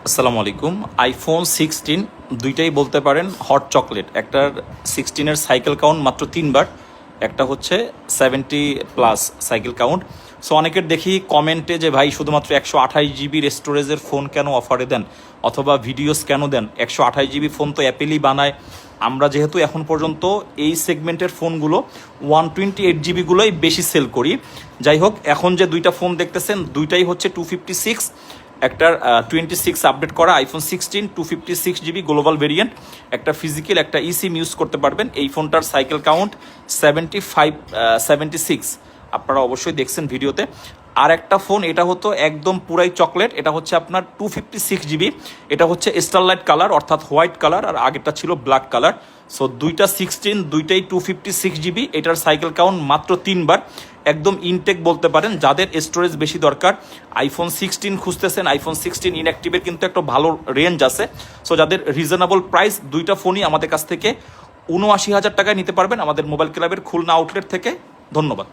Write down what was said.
আসসালামু আলাইকুম। আইফোন 16 দুইটাই বলতে পারেন হট চকলেট। একটার 16-এর সাইকেল কাউন্ট মাত্র 3বার, একটা হচ্ছে 70+ সাইকেল কাউন্ট। সো অনেকের দেখি কমেন্টে যে ভাই শুধুমাত্র 128 জিবির স্টোরেজের ফোন কেন অফারে দেন, অথবা ভিডিওস কেন দেন, 128 জিবি ফোন তো অ্যাপেলই বানায়। আমরা যেহেতু এখন পর্যন্ত এই সেগমেন্টের ফোনগুলো 128 জিবিগুলোই বেশি সেল করি। যাই হোক, এখন যে দুইটা ফোন দেখতেছেন দুইটাই হচ্ছে 256, একটার 26 আপডেট করা আইফোন 16 256 জিবি গ্লোবাল ভেরিয়েন্ট, একটা ফিজিক্যাল একটা ইসিম ইউজ করতে পারবেন। এই ফোনটার সাইকেল কাউন্ট 76। আপনারা অবশ্যই দেখছেন ভিডিওতে। আর একটা ফোন, এটা হতো একদম পুরাই চকলেট, এটা হচ্ছে আপনার 256 জিবি, এটা হচ্ছে স্টারলাইট কালার অর্থাৎ হোয়াইট কালার, আর আগেরটা ছিল ব্ল্যাক কালার। সো দুইটা 16, দুইটাই 256 জিবি, এটার সাইকেল কাউন্ট মাত্র 3বার। একদম ইনটেক বলতে পারেন। যাদের স্টোরেজ বেশি দরকার, আইফোন 16 খুঁজতেছেন, আইফোন 16 ইনঅ্যাক্টিভের কিন্তু একটা ভালো রেঞ্জ আছে। সো যাদের রিজনেবল প্রাইস, দুইটা ফোনই আমাদের কাছ থেকে 79,000 টাকায় নিতে পারবেন আমাদের মোবাইল ক্লাবের খুলনা আউটলেট থেকে। ধন্যবাদ।